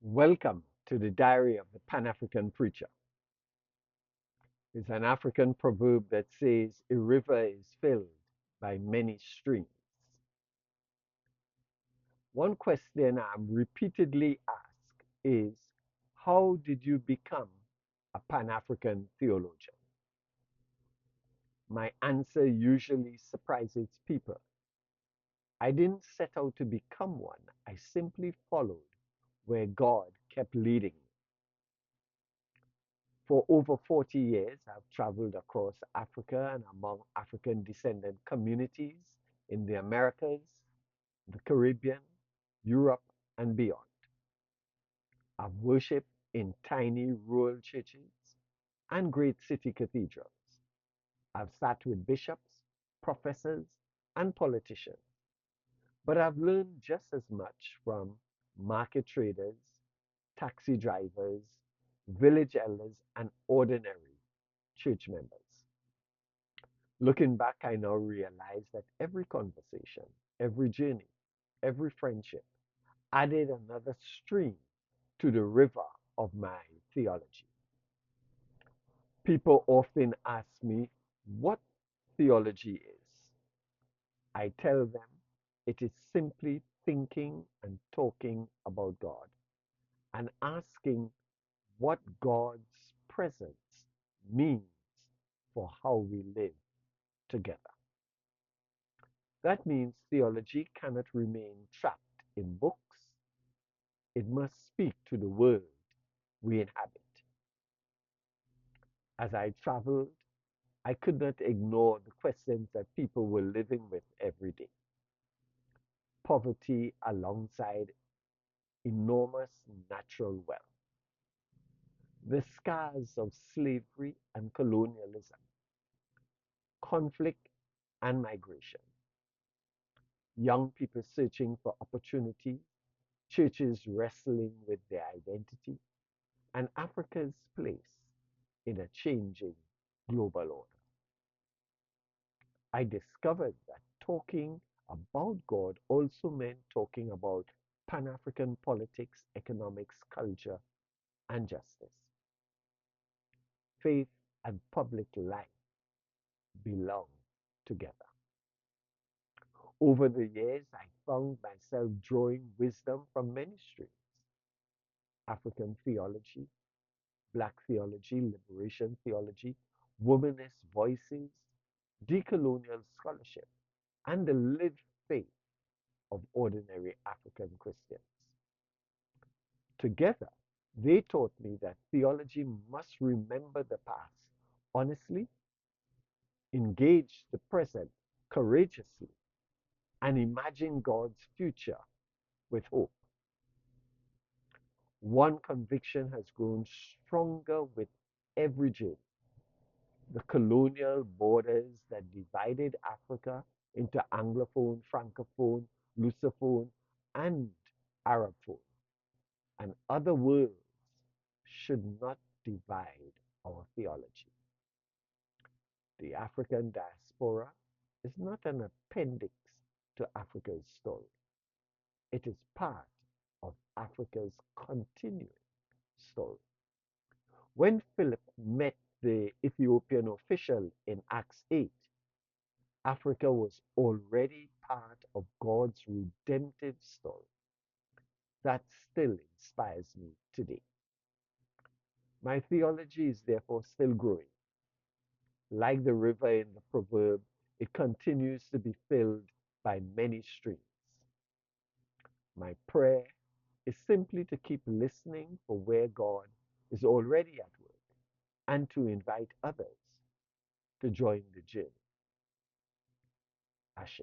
Welcome to the Diary of the Pan-African Preacher. It's an African proverb that says a river is filled by many streams. One question I'm repeatedly asked is, how did you become a Pan-African theologian? My answer usually surprises people. I didn't set out to become one. I simply followed where God kept leading me. For over 40 years, I've traveled across Africa and among African descendant communities in the Americas, the Caribbean, Europe, and beyond. I've worshiped in tiny rural churches and great city cathedrals. I've sat with bishops, professors, and politicians, but I've learned just as much from market traders, taxi drivers, village elders, and ordinary church members. Looking back, I now realize that every conversation, every journey, every friendship added another stream to the river of my theology. People often ask me what theology is. I tell them it is simply thinking and talking about God and asking what God's presence means for how we live together. That means theology cannot remain trapped in books. It must speak to the world we inhabit. As I traveled, I could not ignore the questions that people were living with every day. Poverty alongside enormous natural wealth, the scars of slavery and colonialism, conflict and migration, young people searching for opportunity, churches wrestling with their identity, and Africa's place in a changing global order. I discovered that talking about God also meant talking about Pan African politics, economics, culture, and justice. Faith and public life belong together. Over the years, I found myself drawing wisdom from many streams: African theology, Black theology, liberation theology, womanist voices, decolonial scholarship, and the lived faith of ordinary African Christians. Together, they taught me that theology must remember the past honestly, engage the present courageously, and imagine God's future with hope. One conviction has grown stronger with every journey: the colonial borders that divided Africa into Anglophone, Francophone, Lusophone, and Arabphone, and other worlds should not divide our theology. The African diaspora is not an appendix to Africa's story. It is part of Africa's continuing story. When Philip met the Ethiopian official in Acts 8, Africa was already part of God's redemptive story. That still inspires me today. My theology is therefore still growing. Like the river in the proverb, it continues to be filled by many streams. My prayer is simply to keep listening for where God is already at work and to invite others to join the journey. Ashe.